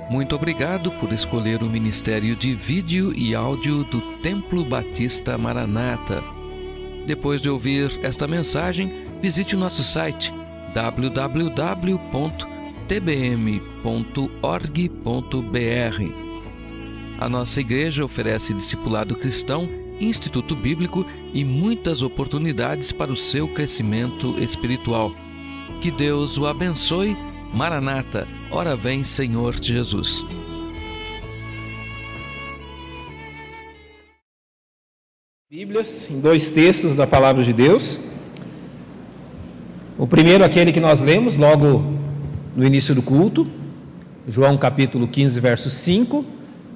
Muito obrigado por escolher o Ministério de Vídeo e Áudio do Templo Batista Maranata. Depois de ouvir esta mensagem, visite o nosso site www.tbm.org.br. A nossa igreja oferece discipulado cristão, instituto bíblico e muitas oportunidades para o seu crescimento espiritual. Que Deus o abençoe. Maranata, ora vem, Senhor Jesus. Bíblias, em 2 textos da Palavra de Deus. O primeiro, aquele que nós lemos logo no início do culto, João capítulo 15, verso 5,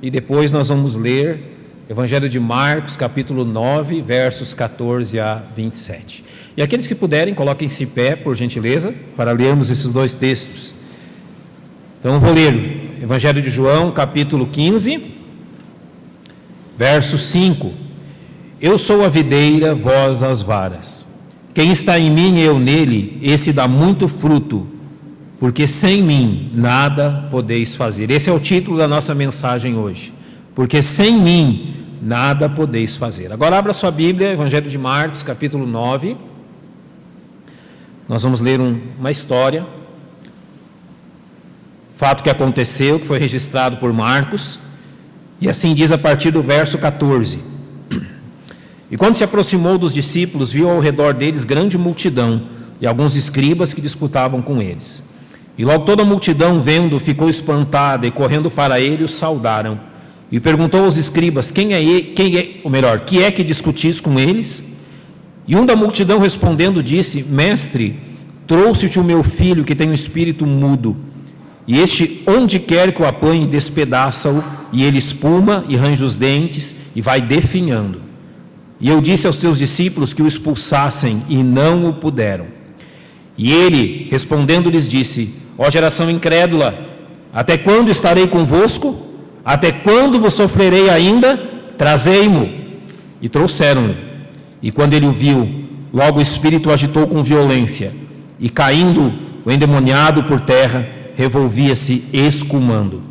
e depois nós vamos ler Evangelho de Marcos, capítulo 9, versos 14 a 27. E aqueles que puderem, coloquem-se em pé, por gentileza, para lermos esses 2 textos. Então, eu vou ler Evangelho de João, capítulo 15, verso 5. Eu sou a videira, vós as varas. Quem está em mim e eu nele, esse dá muito fruto, porque sem mim nada podeis fazer. Esse é o título da nossa mensagem hoje. Porque sem mim nada podeis fazer. Agora abra sua Bíblia, Evangelho de Marcos, capítulo 9. Nós vamos ler uma história, fato que aconteceu, que foi registrado por Marcos, e assim diz a partir do verso 14. E quando se aproximou dos discípulos, viu ao redor deles grande multidão, e alguns escribas que disputavam com eles. E logo toda a multidão, vendo, ficou espantada, e correndo para ele, os saudaram. E perguntou aos escribas, que é que discutis com eles? E um da multidão respondendo disse, Mestre, trouxe-te o meu filho que tem um espírito mudo, e este onde quer que o apanhe despedaça-o, e ele espuma e range os dentes e vai definhando. E eu disse aos teus discípulos que o expulsassem e não o puderam. E ele respondendo lhes disse, ó geração incrédula, até quando estarei convosco? Até quando vos sofrerei ainda? Trazei-mo. E trouxeram-no. E quando ele o viu, logo o espírito o agitou com violência, e caindo o endemoniado por terra, revolvia-se escumando.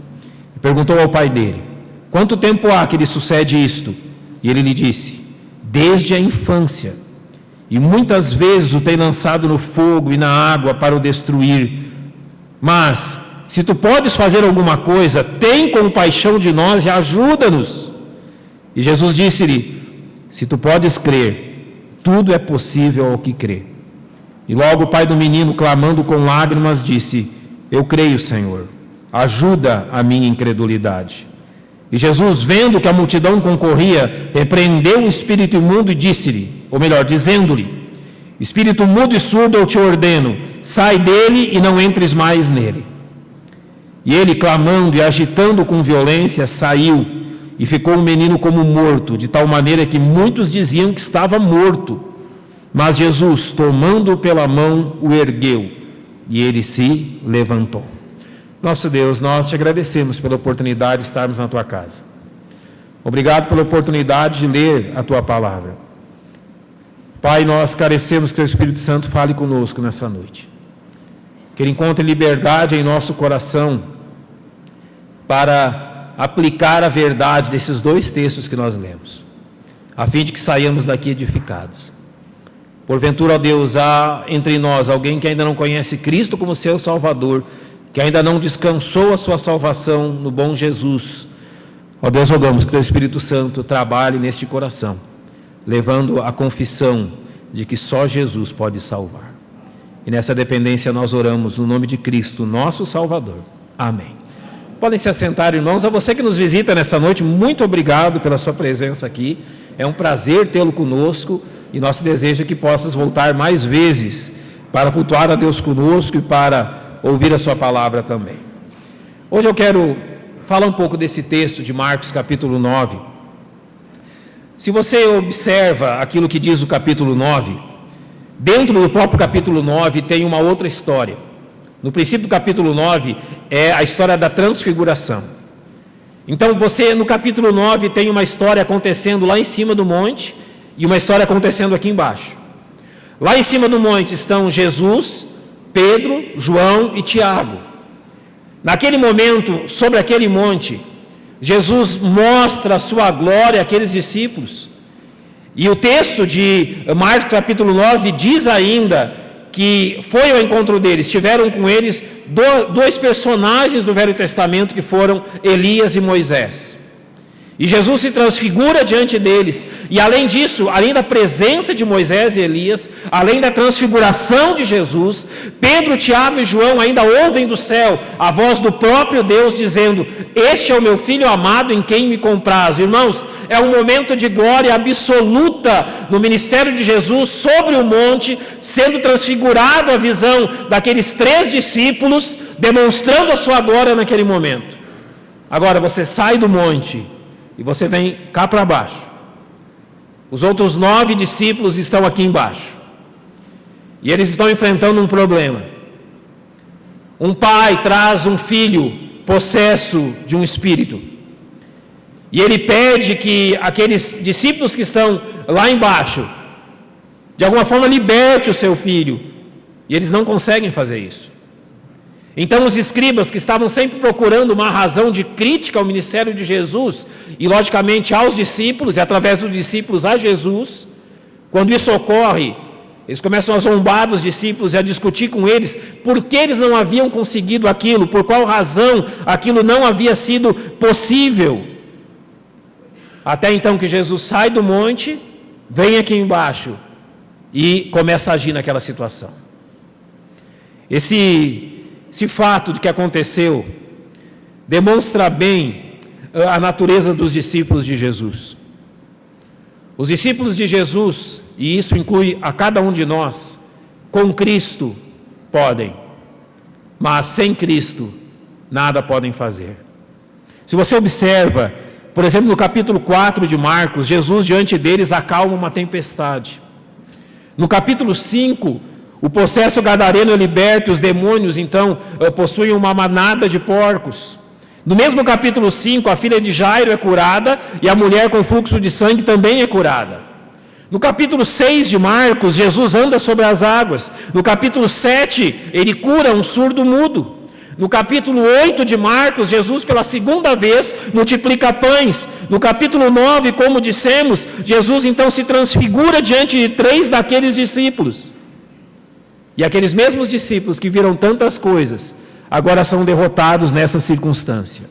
E perguntou ao pai dele, quanto tempo há que lhe sucede isto? E ele lhe disse, desde a infância, e muitas vezes o tem lançado no fogo e na água para o destruir. Mas, se tu podes fazer alguma coisa, tem compaixão de nós e ajuda-nos. E Jesus disse-lhe, se tu podes crer, tudo é possível ao que crê. E logo o pai do menino, clamando com lágrimas, disse, eu creio, Senhor, ajuda a minha incredulidade. E Jesus, vendo que a multidão concorria, repreendeu o espírito imundo e disse-lhe, ou melhor, dizendo-lhe, espírito mudo e surdo eu te ordeno, sai dele e não entres mais nele. E ele, clamando e agitando com violência, saiu, e ficou o menino como morto, de tal maneira que muitos diziam que estava morto. Mas Jesus, tomando-o pela mão, o ergueu, e ele se levantou. Nosso Deus, nós te agradecemos pela oportunidade de estarmos na tua casa. Obrigado pela oportunidade de ler a tua palavra. Pai, nós carecemos que teu Espírito Santo fale conosco nessa noite. Que ele encontre liberdade em nosso coração para aplicar a verdade desses 2 textos que nós lemos, a fim de que saiamos daqui edificados. Porventura, ó Deus, há entre nós alguém que ainda não conhece Cristo como seu Salvador, que ainda não descansou a sua salvação no bom Jesus. Ó Deus, rogamos que teu Espírito Santo trabalhe neste coração, levando a confissão de que só Jesus pode salvar. E nessa dependência nós oramos no nome de Cristo, nosso Salvador. Amém. Podem se assentar, irmãos. A você que nos visita nessa noite, muito obrigado pela sua presença aqui. É um prazer tê-lo conosco e nosso desejo é que possas voltar mais vezes para cultuar a Deus conosco e para ouvir a sua palavra também. Hoje eu quero falar um pouco desse texto de Marcos capítulo 9. Se você observa aquilo que diz o capítulo 9, dentro do próprio capítulo 9 tem uma outra história. No princípio do capítulo 9 é a história da transfiguração. Então você no capítulo 9 tem uma história acontecendo lá em cima do monte e uma história acontecendo aqui embaixo. Lá em cima do monte estão Jesus, Pedro, João e Tiago. Naquele momento, sobre aquele monte, Jesus mostra a sua glória àqueles discípulos. E o texto de Marcos capítulo 9 diz ainda que foi ao encontro deles, estiveram com eles dois personagens do Velho Testamento que foram Elias e Moisés. E Jesus se transfigura diante deles, e além disso, além da presença de Moisés e Elias, além da transfiguração de Jesus, Pedro, Tiago e João ainda ouvem do céu a voz do próprio Deus dizendo: este é o meu Filho amado em quem me comprazo. Irmãos, é um momento de glória absoluta no ministério de Jesus sobre o monte, sendo transfigurado a visão daqueles 3 discípulos, demonstrando a sua glória naquele momento. Agora você sai do monte e você vem cá para baixo. Os outros 9 discípulos estão aqui embaixo. E eles estão enfrentando um problema. Um pai traz um filho possesso de um espírito. E ele pede que aqueles discípulos que estão lá embaixo, de alguma forma, liberte o seu filho. E eles não conseguem fazer isso. Então os escribas, que estavam sempre procurando uma razão de crítica ao ministério de Jesus, e logicamente aos discípulos, e através dos discípulos a Jesus, quando isso ocorre, eles começam a zombar dos discípulos e a discutir com eles por que eles não haviam conseguido aquilo, por qual razão aquilo não havia sido possível. Até então que Jesus sai do monte, vem aqui embaixo e começa a agir naquela situação. Esse fato de que aconteceu demonstra bem a natureza dos discípulos de Jesus. Os discípulos de Jesus, e isso inclui a cada um de nós, com Cristo podem, mas sem Cristo nada podem fazer. Se você observa, por exemplo, no capítulo 4 de Marcos, Jesus diante deles acalma uma tempestade. No capítulo 5, o possesso gadareno é liberto, os demônios então possuem uma manada de porcos. No mesmo capítulo 5, a filha de Jairo é curada e a mulher com fluxo de sangue também é curada. No capítulo 6 de Marcos, Jesus anda sobre as águas. No capítulo 7, ele cura um surdo mudo. No capítulo 8 de Marcos, Jesus pela segunda vez multiplica pães. No capítulo 9, como dissemos, Jesus então se transfigura diante de 3 daqueles discípulos. E aqueles mesmos discípulos que viram tantas coisas, agora são derrotados nessa circunstância.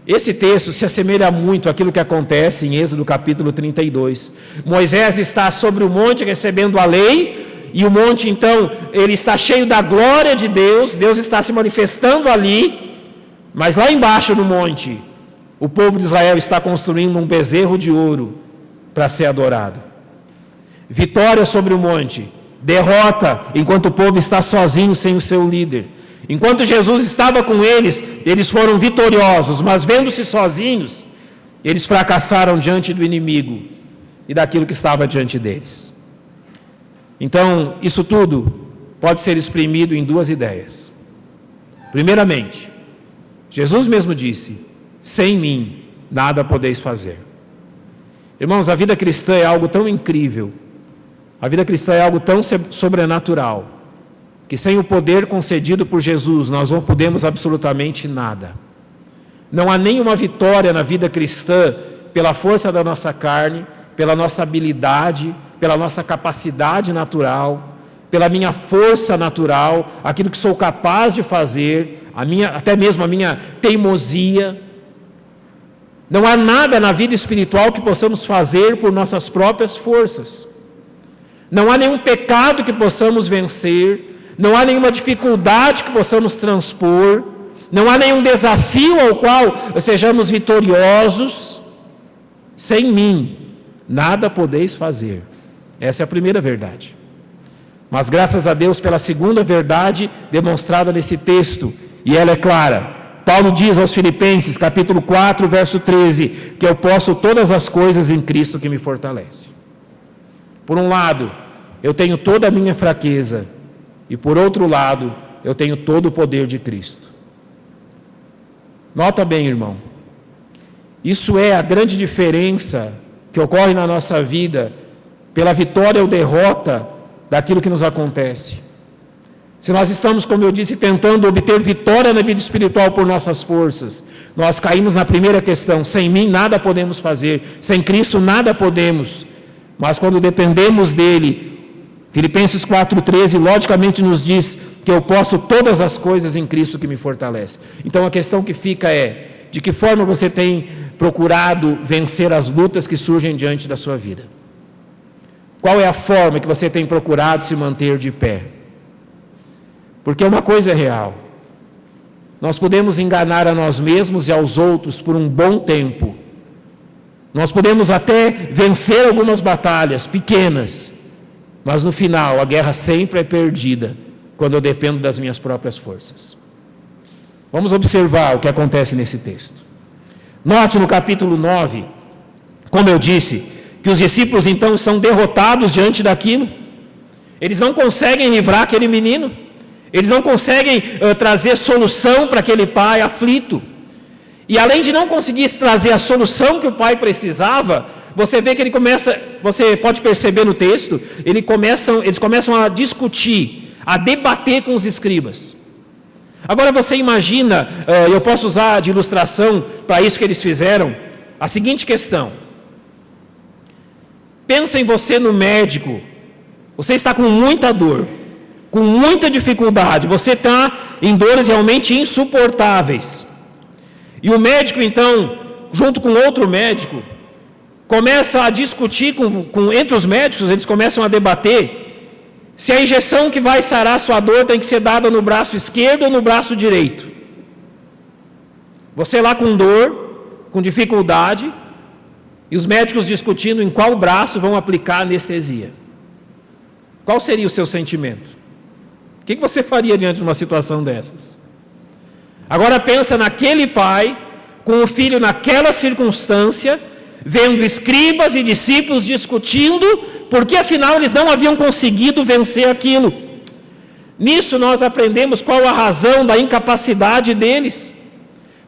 Esse texto se assemelha muito àquilo que acontece em Êxodo capítulo 32. Moisés está sobre o monte recebendo a lei, e o monte então, ele está cheio da glória de Deus, Deus está se manifestando ali, mas lá embaixo no monte, o povo de Israel está construindo um bezerro de ouro para ser adorado. Vitória sobre o monte, derrota enquanto o povo está sozinho sem o seu líder. Enquanto Jesus estava com eles, eles foram vitoriosos, mas vendo-se sozinhos, eles fracassaram diante do inimigo e daquilo que estava diante deles. Então, isso tudo pode ser exprimido em 2 ideias. Primeiramente, Jesus mesmo disse: sem mim nada podeis fazer. Irmãos, a vida cristã é algo tão incrível, a vida cristã é algo tão sobrenatural, que sem o poder concedido por Jesus, nós não podemos absolutamente nada. Não há nenhuma vitória na vida cristã pela força da nossa carne, pela nossa habilidade, pela nossa capacidade natural, pela minha força natural, aquilo que sou capaz de fazer, até mesmo a minha teimosia. Não há nada na vida espiritual que possamos fazer por nossas próprias forças. Não há nenhum pecado que possamos vencer, não há nenhuma dificuldade que possamos transpor, não há nenhum desafio ao qual sejamos vitoriosos. Sem mim, nada podeis fazer. Essa é a primeira verdade. Mas graças a Deus pela segunda verdade demonstrada nesse texto, e ela é clara. Paulo diz aos Filipenses, capítulo 4, verso 13, que eu posso todas as coisas em Cristo que me fortalece. Por um lado, eu tenho toda a minha fraqueza, e por outro lado, eu tenho todo o poder de Cristo. Nota bem, irmão, isso é a grande diferença que ocorre na nossa vida, pela vitória ou derrota daquilo que nos acontece. Se nós estamos, como eu disse, tentando obter vitória na vida espiritual por nossas forças, nós caímos na primeira questão: sem mim nada podemos fazer, sem Cristo nada podemos. Mas quando dependemos dele, Filipenses 4,13 logicamente nos diz que eu posso todas as coisas em Cristo que me fortalece. Então a questão que fica é: de que forma você tem procurado vencer as lutas que surgem diante da sua vida? Qual é a forma que você tem procurado se manter de pé? Porque uma coisa é real: nós podemos enganar a nós mesmos e aos outros por um bom tempo. Nós podemos até vencer algumas batalhas pequenas, mas no final a guerra sempre é perdida quando eu dependo das minhas próprias forças. Vamos observar o que acontece nesse texto. Note no capítulo 9, como eu disse, que os discípulos então são derrotados diante daquilo. Eles não conseguem livrar aquele menino. Eles não conseguem trazer solução para aquele pai aflito. E além de não conseguir trazer a solução que o pai precisava, você vê que ele começa, você pode perceber no texto, eles começam a discutir, a debater com os escribas. Agora você imagina, eu posso usar de ilustração para isso que eles fizeram, a seguinte questão: pensa em você no médico, você está com muita dor, com muita dificuldade, você está em dores realmente insuportáveis. E o médico então, junto com outro médico, começa a discutir entre os médicos, eles começam a debater se a injeção que vai sarar sua dor tem que ser dada no braço esquerdo ou no braço direito. Você lá com dor, com dificuldade, e os médicos discutindo em qual braço vão aplicar a anestesia. Qual seria o seu sentimento? O que você faria diante de uma situação dessas? Agora pensa naquele pai, com o filho naquela circunstância, vendo escribas e discípulos discutindo, porque afinal eles não haviam conseguido vencer aquilo. Nisso nós aprendemos qual a razão da incapacidade deles,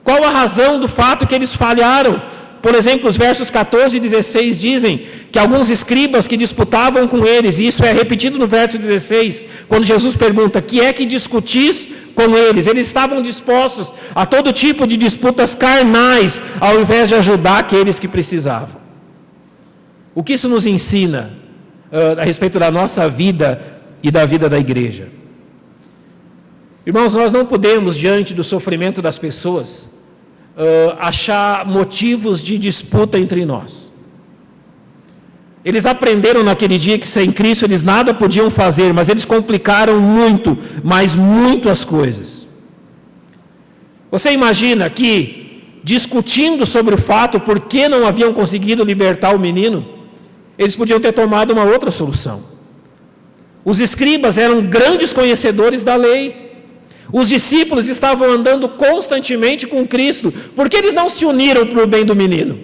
qual a razão do fato que eles falharam. Por exemplo, os versos 14 e 16 dizem que alguns escribas que disputavam com eles, e isso é repetido no verso 16, quando Jesus pergunta: que é que discutis com eles? Eles estavam dispostos a todo tipo de disputas carnais, ao invés de ajudar aqueles que precisavam. O que isso nos ensina a respeito da nossa vida e da vida da igreja? Irmãos, nós não podemos, diante do sofrimento das pessoas, achar motivos de disputa entre nós. Eles aprenderam naquele dia que sem Cristo eles nada podiam fazer, mas eles complicaram muito, mas muito as coisas. Você imagina que, discutindo sobre o fato por que não haviam conseguido libertar o menino, eles podiam ter tomado uma outra solução. Os escribas eram grandes conhecedores da lei. Os discípulos estavam andando constantemente com Cristo. Por que eles não se uniram para o bem do menino?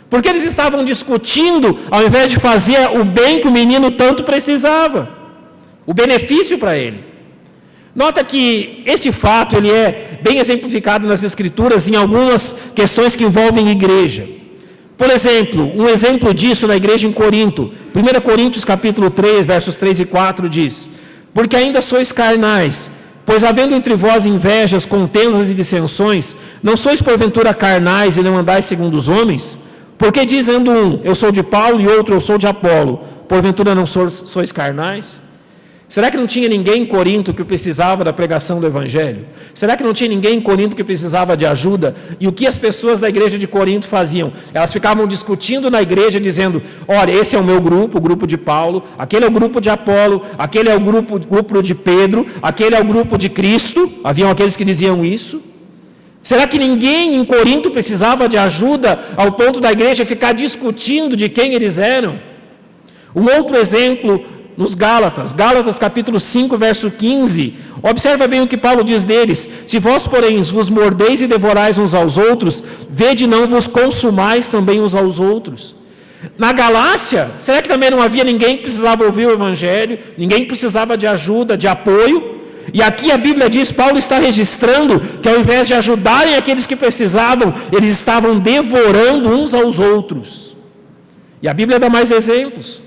Porque eles estavam discutindo, ao invés de fazer o bem que o menino tanto precisava, o benefício para ele. Nota que esse fato ele é bem exemplificado nas Escrituras em algumas questões que envolvem igreja. Por exemplo, um exemplo disso na igreja em Corinto. 1 Coríntios capítulo 3, versos 3 e 4 diz: porque ainda sois carnais, pois havendo entre vós invejas, contendas e dissensões, não sois porventura carnais e não andais segundo os homens? Porque dizendo um, eu sou de Paulo, e outro, eu sou de Apolo, porventura não sois carnais? Será que não tinha ninguém em Corinto que precisava da pregação do Evangelho? Será que não tinha ninguém em Corinto que precisava de ajuda? E o que as pessoas da igreja de Corinto faziam? Elas ficavam discutindo na igreja, dizendo: olha, esse é o meu grupo, o grupo de Paulo, aquele é o grupo de Apolo, aquele é o grupo de Pedro, aquele é o grupo de Cristo. Haviam aqueles que diziam isso. Será que ninguém em Corinto precisava de ajuda ao ponto da igreja ficar discutindo de quem eles eram? Um outro exemplo nos Gálatas, Gálatas capítulo 5, verso 15, observa bem o que Paulo diz deles: se vós, porém, vos mordeis e devorais uns aos outros, vede não vos consumais também uns aos outros. Na Galácia, será que também não havia ninguém que precisava ouvir o Evangelho, ninguém que precisava de ajuda, de apoio? E aqui a Bíblia diz, Paulo está registrando que ao invés de ajudarem aqueles que precisavam, eles estavam devorando uns aos outros. E a Bíblia dá mais exemplos.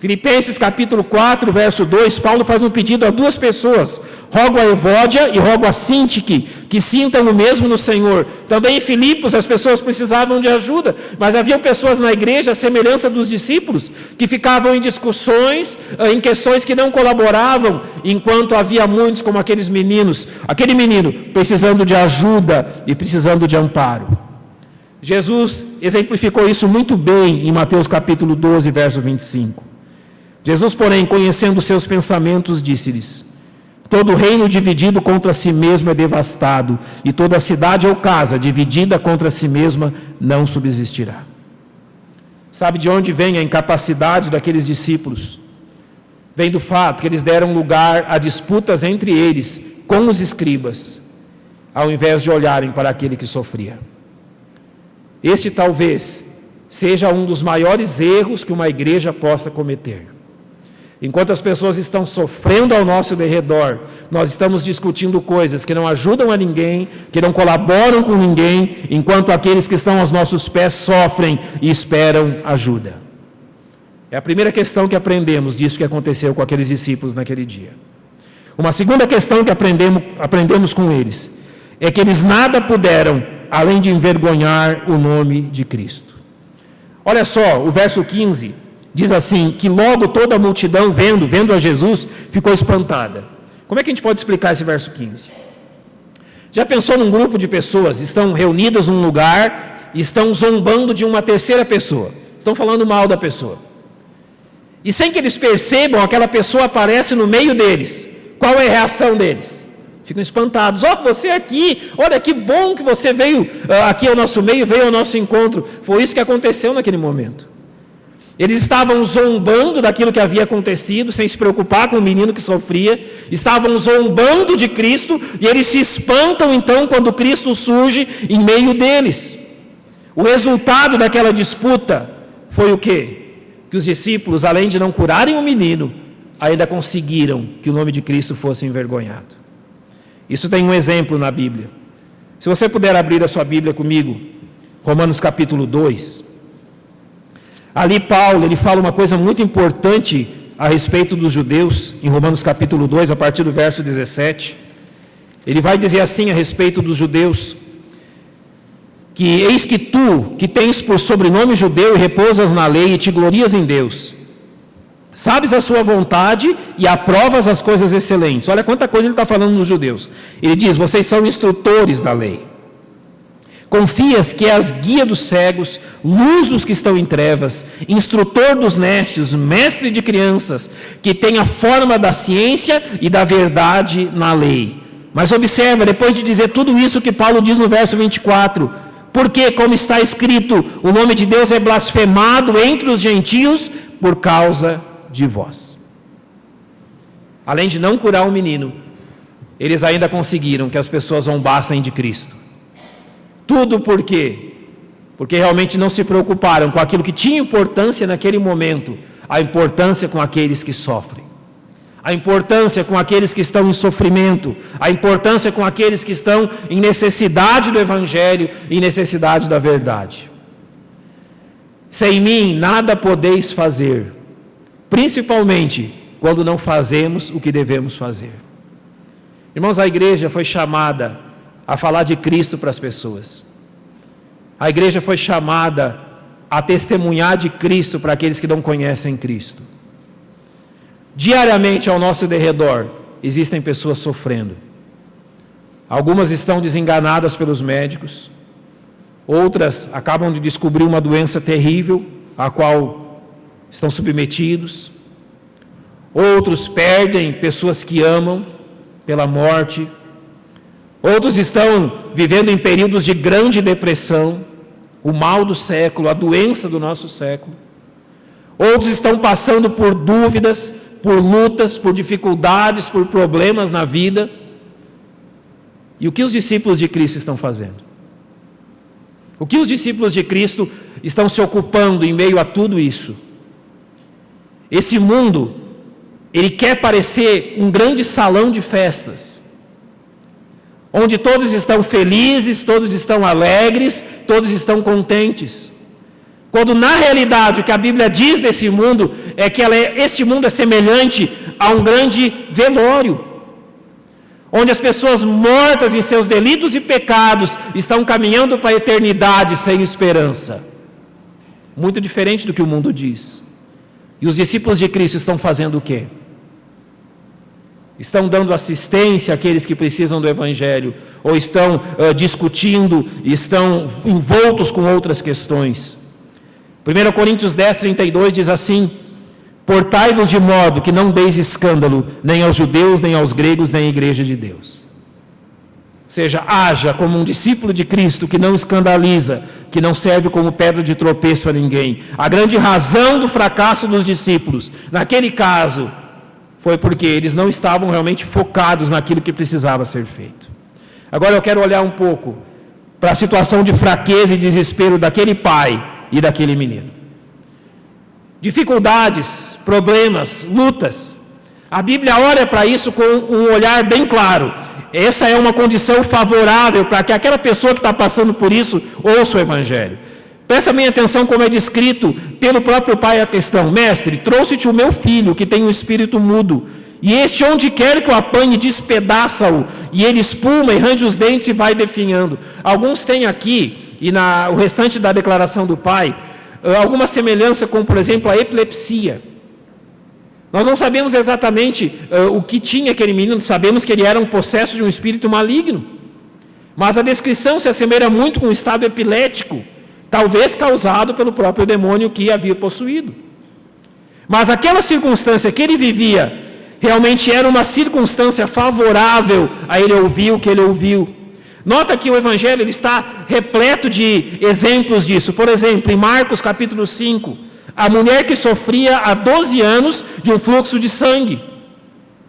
Filipenses capítulo 4, verso 2, Paulo faz um pedido a duas pessoas. Rogo a Evódia e rogo a Sintique, que sintam o mesmo no Senhor. Também em Filipos as pessoas precisavam de ajuda, mas havia pessoas na igreja, à semelhança dos discípulos, que ficavam em discussões, em questões que não colaboravam, enquanto havia muitos como aquele menino precisando de ajuda e precisando de amparo. Jesus exemplificou isso muito bem em Mateus capítulo 12, verso 25. Jesus, porém, conhecendo seus pensamentos, disse-lhes: todo reino dividido contra si mesmo é devastado, e toda cidade ou casa dividida contra si mesma não subsistirá. Sabe de onde vem a incapacidade daqueles discípulos? Vem do fato que eles deram lugar a disputas entre eles com os escribas, ao invés de olharem para aquele que sofria. Este talvez seja um dos maiores erros que uma igreja possa cometer. Enquanto as pessoas estão sofrendo ao nosso derredor, nós estamos discutindo coisas que não ajudam a ninguém, que não colaboram com ninguém, enquanto aqueles que estão aos nossos pés sofrem e esperam ajuda. É a primeira questão que aprendemos disso que aconteceu com aqueles discípulos naquele dia. Uma segunda questão que aprendemos com eles é que eles nada puderam além de envergonhar o nome de Cristo. Olha só, o verso 15 diz assim, que logo toda a multidão vendo a Jesus, ficou espantada. Como é que a gente pode explicar esse verso 15? Já pensou num grupo de pessoas, estão reunidas num lugar, estão zombando de uma terceira pessoa, estão falando mal da pessoa. E sem que eles percebam, aquela pessoa aparece no meio deles. Qual é a reação deles? Ficam espantados. Você aqui, olha que bom que você veio aqui ao nosso meio, veio ao nosso encontro. Foi isso que aconteceu naquele momento. Eles estavam zombando daquilo que havia acontecido, sem se preocupar com o menino que sofria, estavam zombando de Cristo, e eles se espantam então quando Cristo surge em meio deles. O resultado daquela disputa foi o quê? Que os discípulos, além de não curarem o menino, ainda conseguiram que o nome de Cristo fosse envergonhado. Isso tem um exemplo na Bíblia. Se você puder abrir a sua Bíblia comigo, Romanos capítulo 2. Ali Paulo, ele fala uma coisa muito importante a respeito dos judeus, em Romanos capítulo 2, a partir do verso 17. Ele vai dizer assim a respeito dos judeus, que eis que tu, que tens por sobrenome judeu e repousas na lei e te glorias em Deus, sabes a sua vontade e aprovas as coisas excelentes. Olha quanta coisa ele está falando dos judeus. Ele diz, vocês são instrutores da lei. Confias que és guia dos cegos, luz dos que estão em trevas, instrutor dos nécios, mestre de crianças, que tem a forma da ciência e da verdade na lei. Mas observa, depois de dizer tudo isso que Paulo diz no verso 24, porque, como está escrito, o nome de Deus é blasfemado entre os gentios por causa de vós. Além de não curar o menino, eles ainda conseguiram que as pessoas zombassem de Cristo. Tudo por quê? Porque realmente não se preocuparam com aquilo que tinha importância naquele momento, a importância com aqueles que sofrem, a importância com aqueles que estão em sofrimento, a importância com aqueles que estão em necessidade do Evangelho e necessidade da verdade. Sem mim nada podeis fazer, principalmente quando não fazemos o que devemos fazer. Irmãos, a igreja foi chamada a falar de Cristo para as pessoas. A igreja foi chamada a testemunhar de Cristo para aqueles que não conhecem Cristo. Diariamente ao nosso derredor existem pessoas sofrendo. Algumas estão desenganadas pelos médicos, outras acabam de descobrir uma doença terrível a qual estão submetidos, outros perdem pessoas que amam pela morte. Outros estão vivendo em períodos de grande depressão, o mal do século, a doença do nosso século. Outros estão passando por dúvidas, por lutas, por dificuldades, por problemas na vida. E o que os discípulos de Cristo estão fazendo? O que os discípulos de Cristo estão se ocupando em meio a tudo isso? Esse mundo, ele quer parecer um grande salão de festas, onde todos estão felizes, todos estão alegres, todos estão contentes. Quando na realidade o que a Bíblia diz desse mundo é que esse mundo é semelhante a um grande velório, onde as pessoas mortas em seus delitos e pecados estão caminhando para a eternidade sem esperança. Muito diferente do que o mundo diz. E os discípulos de Cristo estão fazendo o quê? Estão dando assistência àqueles que precisam do Evangelho, ou estão discutindo, estão envoltos com outras questões. 1 Coríntios 10, 32 diz assim: portai-vos de modo que não deis escândalo, nem aos judeus, nem aos gregos, nem à igreja de Deus. Ou seja, haja como um discípulo de Cristo que não escandaliza, que não serve como pedra de tropeço a ninguém. A grande razão do fracasso dos discípulos, naquele caso, foi porque eles não estavam realmente focados naquilo que precisava ser feito. Agora eu quero olhar um pouco para a situação de fraqueza e desespero daquele pai e daquele menino. Dificuldades, problemas, lutas. A Bíblia olha para isso com um olhar bem claro. Essa é uma condição favorável para que aquela pessoa que está passando por isso ouça o Evangelho. Presta bem atenção como é descrito pelo próprio pai a questão. Mestre, trouxe-te o meu filho que tem um espírito mudo, e este onde quer que o apanhe despedaça-o, e ele espuma e range os dentes e vai definhando. Alguns têm aqui, e o restante da declaração do pai, alguma semelhança com, por exemplo, a epilepsia. Nós não sabemos exatamente o que tinha aquele menino, sabemos que ele era um possesso de um espírito maligno, mas a descrição se assemelha muito com um estado epilético, talvez causado pelo próprio demônio que havia possuído. Mas aquela circunstância que ele vivia, realmente era uma circunstância favorável a ele ouvir o que ele ouviu. Nota que o Evangelho ele está repleto de exemplos disso. Por exemplo, em Marcos capítulo 5, a mulher que sofria há 12 anos de um fluxo de sangue.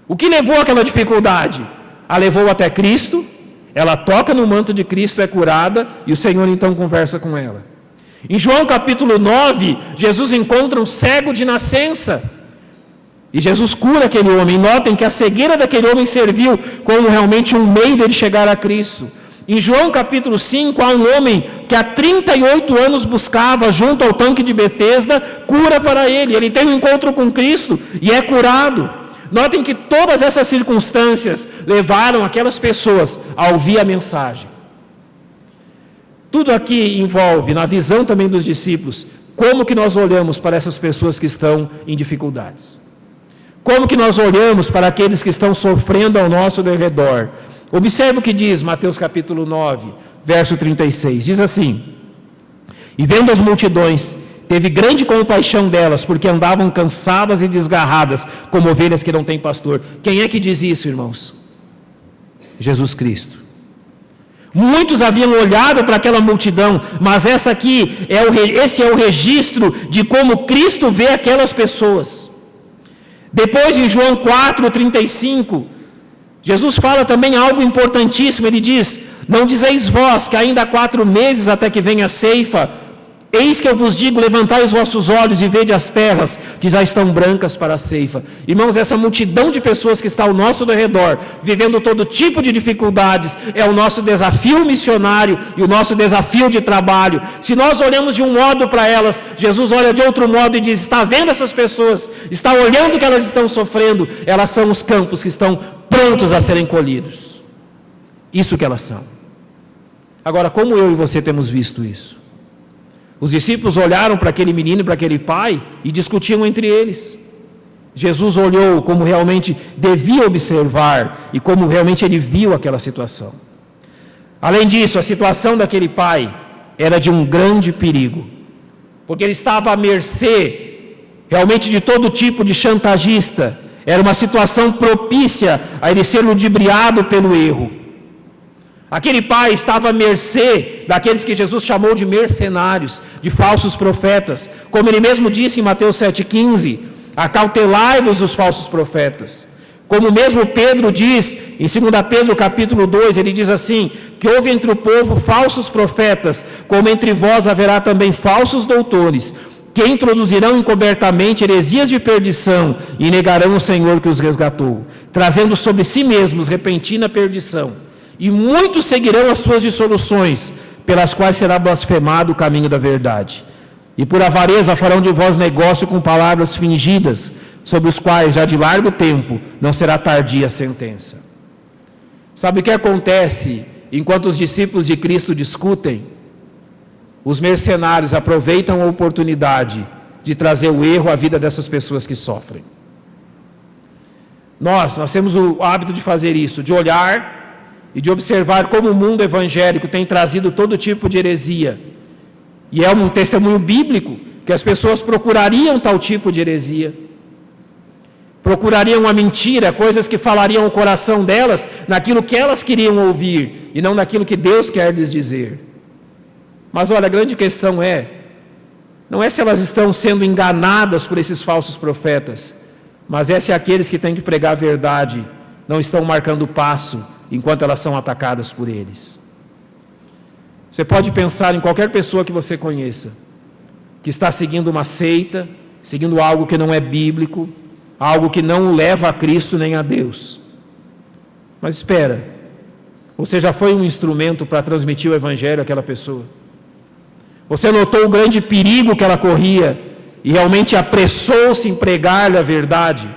O que levou àquela dificuldade? A levou até Cristo, ela toca no manto de Cristo, é curada, e o Senhor então conversa com ela. Em João capítulo 9, Jesus encontra um cego de nascença, e Jesus cura aquele homem. Notem que a cegueira daquele homem serviu como realmente um meio dele chegar a Cristo. Em João capítulo 5, há um homem que há 38 anos buscava, junto ao tanque de Betesda, cura para ele. Ele tem um encontro com Cristo e é curado. Notem que todas essas circunstâncias levaram aquelas pessoas a ouvir a mensagem. Tudo aqui envolve, na visão também dos discípulos, como que nós olhamos para essas pessoas que estão em dificuldades. Como que nós olhamos para aqueles que estão sofrendo ao nosso redor. Observe o que diz Mateus capítulo 9, verso 36. Diz assim: e vendo as multidões, teve grande compaixão delas, porque andavam cansadas e desgarradas, como ovelhas que não têm pastor. Quem é que diz isso, irmãos? Jesus Cristo. Muitos haviam olhado para aquela multidão, mas esse é o registro de como Cristo vê aquelas pessoas. Depois, em João 4:35, Jesus fala também algo importantíssimo. Ele diz: não dizeis vós que ainda há 4 meses até que venha a ceifa? Eis que eu vos digo, levantai os vossos olhos e vede as terras que já estão brancas para a ceifa. Irmãos, essa multidão de pessoas que está ao nosso redor, vivendo todo tipo de dificuldades, é o nosso desafio missionário e o nosso desafio de trabalho. Se nós olhamos de um modo para elas, Jesus olha de outro modo e diz: está vendo essas pessoas? Está olhando o que elas estão sofrendo? Elas são os campos que estão prontos a serem colhidos. Isso que elas são. Agora, como eu e você temos visto isso? Os discípulos olharam para aquele menino, para aquele pai, e discutiam entre eles. Jesus olhou como realmente devia observar e como realmente ele viu aquela situação. Além disso, a situação daquele pai era de um grande perigo, porque ele estava à mercê realmente de todo tipo de chantagista. Era uma situação propícia a ele ser ludibriado pelo erro. Aquele pai estava à mercê daqueles que Jesus chamou de mercenários, de falsos profetas. Como ele mesmo disse em Mateus 7,15, acautelai-vos dos falsos profetas. Como mesmo Pedro diz, em 2 Pedro capítulo 2, ele diz assim, que houve entre o povo falsos profetas, como entre vós haverá também falsos doutores, que introduzirão encobertamente heresias de perdição e negarão o Senhor que os resgatou, trazendo sobre si mesmos repentina perdição. E muitos seguirão as suas dissoluções, pelas quais será blasfemado o caminho da verdade. e por avareza farão de vós negócio com palavras fingidas, sobre os quais já de largo tempo não será tardia a sentença. Sabe o que acontece enquanto os discípulos de Cristo discutem? Os mercenários aproveitam a oportunidade de trazer o erro à vida dessas pessoas que sofrem. Nós temos o hábito de fazer isso, de olhar e de observar como o mundo evangélico tem trazido todo tipo de heresia. E é um testemunho bíblico que as pessoas procurariam tal tipo de heresia. Procurariam a mentira, coisas que falariam o coração delas naquilo que elas queriam ouvir e não naquilo que Deus quer lhes dizer. Mas olha, a grande questão não é se elas estão sendo enganadas por esses falsos profetas, mas é se aqueles que têm que pregar a verdade não estão marcando o passo enquanto elas são atacadas por eles. Você pode pensar em qualquer pessoa que você conheça, que está seguindo uma seita, seguindo algo que não é bíblico, algo que não o leva a Cristo nem a Deus. Mas espera, você já foi um instrumento para transmitir o Evangelho àquela pessoa? Você notou o grande perigo que ela corria e realmente apressou-se em pregar-lhe a verdade?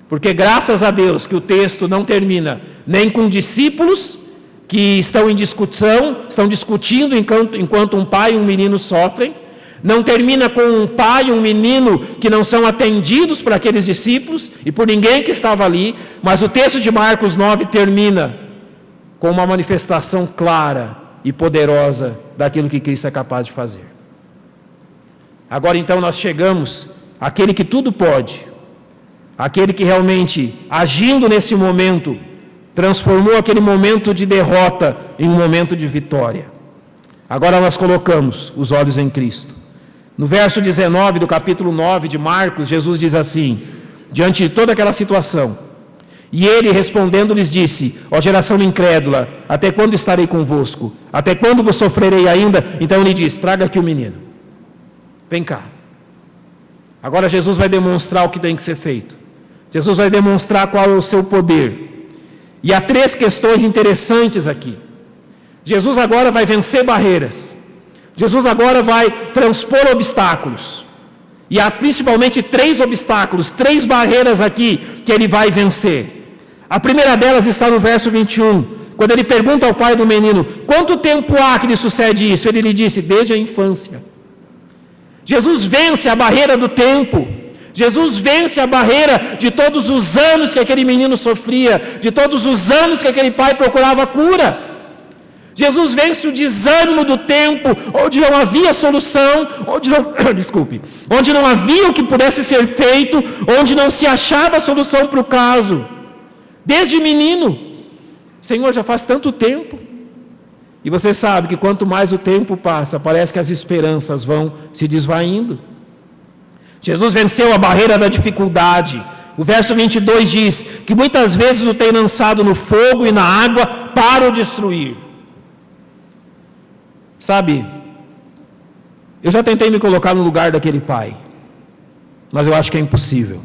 Porque graças a Deus que o texto não termina nem com discípulos que estão em discussão, estão discutindo enquanto um pai e um menino sofrem, não termina com um pai e um menino que não são atendidos por aqueles discípulos e por ninguém que estava ali, mas o texto de Marcos 9 termina com uma manifestação clara e poderosa daquilo que Cristo é capaz de fazer. Agora então nós chegamos àquele que tudo pode, aquele que realmente, agindo nesse momento, transformou aquele momento de derrota em um momento de vitória. Agora nós colocamos os olhos em Cristo. No verso 19 do capítulo 9 de Marcos, Jesus diz assim, diante de toda aquela situação: e ele respondendo lhes disse: ó geração incrédula, até quando estarei convosco? Até quando vos sofrerei ainda? Então ele diz: traga aqui o menino, vem cá. Agora Jesus vai demonstrar o que tem que ser feito. Jesus vai demonstrar qual é o seu poder. E há 3 questões interessantes aqui. Jesus agora vai vencer barreiras. Jesus agora vai transpor obstáculos. E há principalmente 3 obstáculos, 3 barreiras aqui que ele vai vencer. A primeira delas está no verso 21, quando ele pergunta ao pai do menino: quanto tempo há que lhe sucede isso? Ele lhe disse: desde a infância. Jesus vence a barreira do tempo. Jesus vence a barreira de todos os anos que aquele menino sofria, de todos os anos que aquele pai procurava cura. Jesus vence o desânimo do tempo, onde não havia solução, onde não havia o que pudesse ser feito, onde não se achava solução para o caso. Desde menino, Senhor, já faz tanto tempo. E você sabe que quanto mais o tempo passa, parece que as esperanças vão se desvaindo. Jesus venceu a barreira da dificuldade. O verso 22 diz que muitas vezes o tem lançado no fogo e na água para o destruir. Sabe, eu já tentei me colocar no lugar daquele pai, mas eu acho que é impossível.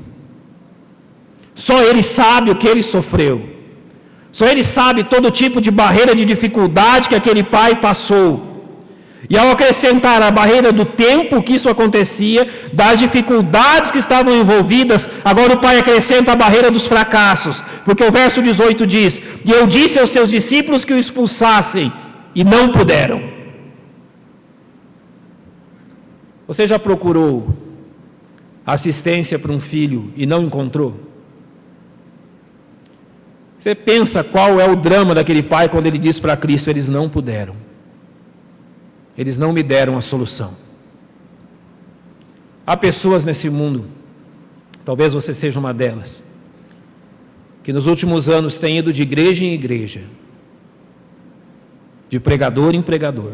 Só ele sabe o que ele sofreu. Só ele sabe todo tipo de barreira de dificuldade que aquele pai passou. E ao acrescentar a barreira do tempo que isso acontecia, das dificuldades que estavam envolvidas, agora o pai acrescenta a barreira dos fracassos. Porque o verso 18 diz: e eu disse aos seus discípulos que o expulsassem, e não puderam. Você já procurou assistência para um filho e não encontrou? Você pensa qual é o drama daquele pai quando ele diz para Cristo: eles não puderam. Eles não me deram a solução. Há pessoas nesse mundo, talvez você seja uma delas, que nos últimos anos tem ido de igreja em igreja, de pregador em pregador,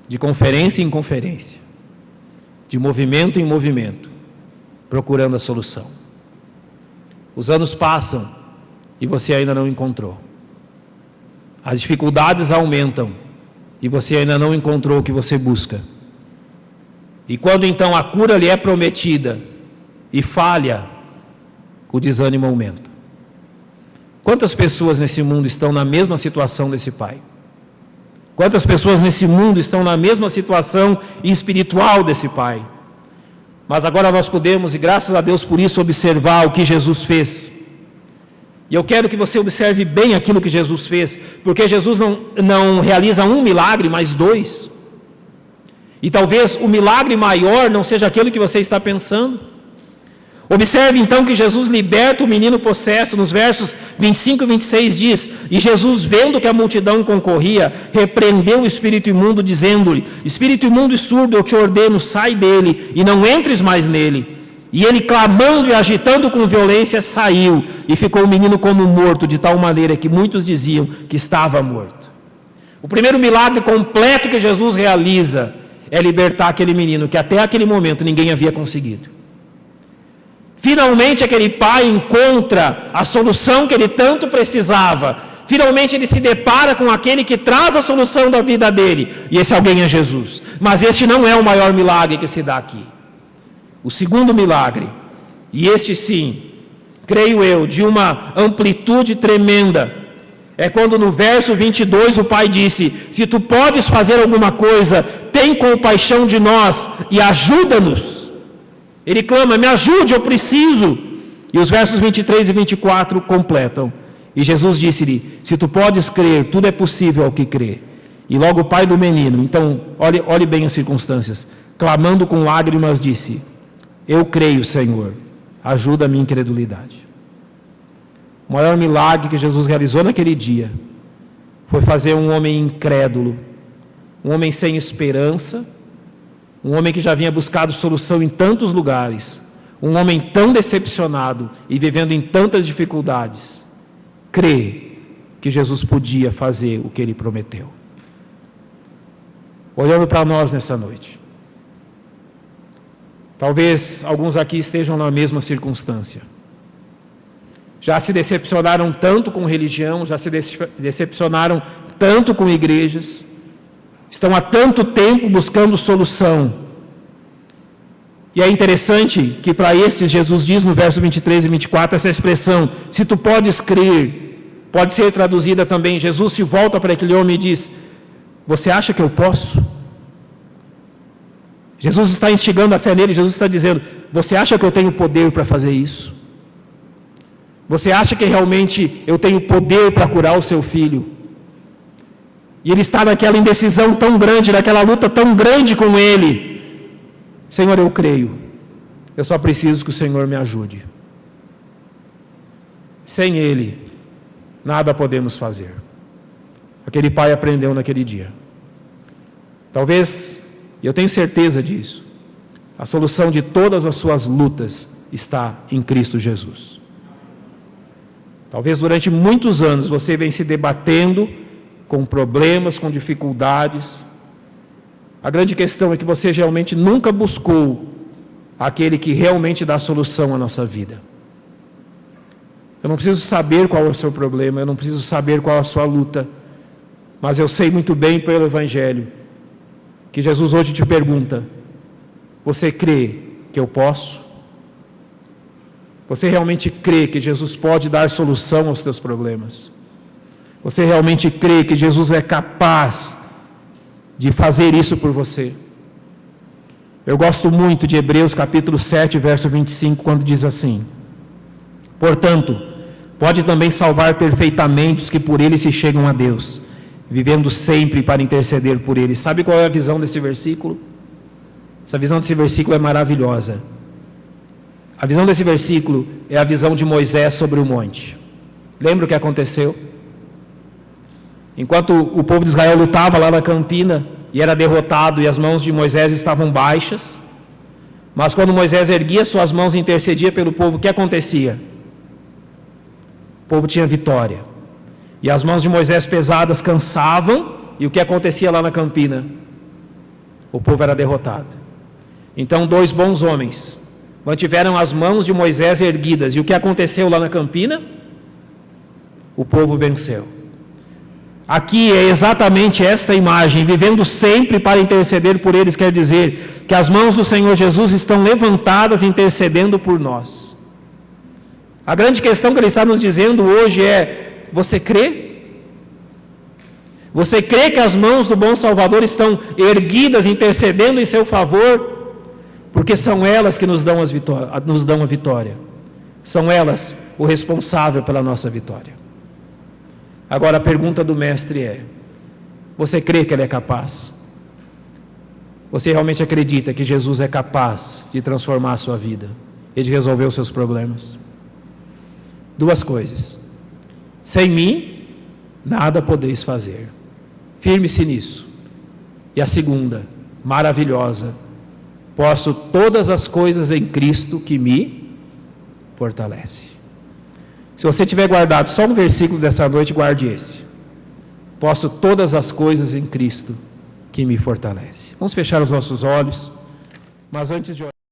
de conferência em conferência, de movimento em movimento, procurando a solução. Os anos passam e você ainda não encontrou. As dificuldades aumentam e você ainda não encontrou o que você busca. E quando então a cura lhe é prometida e falha, o desânimo aumenta. Quantas pessoas nesse mundo estão na mesma situação desse pai? Quantas pessoas nesse mundo estão na mesma situação espiritual desse pai? Mas agora nós podemos, e graças a Deus por isso, observar o que Jesus fez. E eu quero que você observe bem aquilo que Jesus fez, porque Jesus não realiza um milagre, mas dois. E talvez o milagre maior não seja aquele que você está pensando. Observe então que Jesus liberta o menino possesso, nos versos 25 e 26 diz: e Jesus, vendo que a multidão concorria, repreendeu o espírito imundo, dizendo-lhe: espírito imundo e surdo, eu te ordeno, sai dele, e não entres mais nele. E ele, clamando e agitando com violência, saiu, e ficou o menino como morto, de tal maneira que muitos diziam que estava morto. O primeiro milagre completo que Jesus realiza é libertar aquele menino, que até aquele momento ninguém havia conseguido. Finalmente aquele pai encontra a solução que ele tanto precisava. Finalmente ele se depara com aquele que traz a solução da vida dele. E esse alguém é Jesus. Mas este não é o maior milagre que se dá aqui. O segundo milagre, e este sim, creio eu, de uma amplitude tremenda, é quando no verso 22 o pai disse: se tu podes fazer alguma coisa, tem compaixão de nós e ajuda-nos. Ele clama: me ajude, eu preciso. E os versos 23 e 24 completam. E Jesus disse-lhe: se tu podes crer, tudo é possível ao que crê. E logo o pai do menino, então, olhe bem as circunstâncias, clamando com lágrimas, disse: eu creio, Senhor, ajuda a minha incredulidade. O maior milagre que Jesus realizou naquele dia foi fazer um homem incrédulo, um homem sem esperança, um homem que já vinha buscado solução em tantos lugares, um homem tão decepcionado e vivendo em tantas dificuldades, crer que Jesus podia fazer o que ele prometeu. Olhando para nós nessa noite, talvez alguns aqui estejam na mesma circunstância. Já se decepcionaram tanto com religião, já se decepcionaram tanto com igrejas, estão há tanto tempo buscando solução. E é interessante que para esses Jesus diz no verso 23 e 24, essa expressão, se tu podes crer, pode ser traduzida também, Jesus se volta para aquele homem e diz: você acha que eu posso? Jesus está instigando a fé nele, Jesus está dizendo: você acha que eu tenho poder para fazer isso? Você acha que realmente eu tenho poder para curar o seu filho? E ele está naquela indecisão tão grande, naquela luta tão grande com ele. Senhor, eu creio, eu só preciso que o Senhor me ajude. Sem ele, nada podemos fazer. Aquele pai aprendeu naquele dia. Talvez, e eu tenho certeza disso, a solução de todas as suas lutas está em Cristo Jesus. Talvez durante muitos anos você vem se debatendo com problemas, com dificuldades. A grande questão é que você realmente nunca buscou aquele que realmente dá solução à nossa vida. Eu não preciso saber qual é o seu problema, eu não preciso saber qual é a sua luta, mas eu sei muito bem pelo Evangelho que Jesus hoje te pergunta: você crê que eu posso? Você realmente crê que Jesus pode dar solução aos teus problemas? Você realmente crê que Jesus é capaz de fazer isso por você? Eu gosto muito de Hebreus capítulo 7, verso 25, quando diz assim: portanto, pode também salvar perfeitamente os que por ele se chegam a Deus, vivendo sempre para interceder por ele. Sabe qual é a visão desse versículo? Essa visão desse versículo é maravilhosa. A visão desse versículo é a visão de Moisés sobre o monte. Lembra o que aconteceu? Enquanto o povo de Israel lutava lá na campina e era derrotado e as mãos de Moisés estavam baixas, mas quando Moisés erguia suas mãos e intercedia pelo povo, o que acontecia? O povo tinha vitória. E as mãos de Moisés pesadas cansavam, e o que acontecia lá na campina? O povo era derrotado. Então 2 bons homens mantiveram as mãos de Moisés erguidas, e o que aconteceu lá na campina? O povo venceu. Aqui é exatamente esta imagem: vivendo sempre para interceder por eles, quer dizer que as mãos do Senhor Jesus estão levantadas intercedendo por nós. A grande questão que Ele está nos dizendo hoje é: você crê? Você crê que as mãos do bom Salvador estão erguidas, intercedendo em seu favor? Porque são elas que nos dão a vitória. São elas o responsável pela nossa vitória. Agora a pergunta do mestre é: você crê que ele é capaz? Você realmente acredita que Jesus é capaz de transformar a sua vida e de resolver os seus problemas? Duas coisas: sem mim, nada podeis fazer. Firme-se nisso. E a segunda, maravilhosa: posso todas as coisas em Cristo que me fortalece. Se você tiver guardado só um versículo dessa noite, guarde esse: posso todas as coisas em Cristo que me fortalece. Vamos fechar os nossos olhos, mas antes de orar,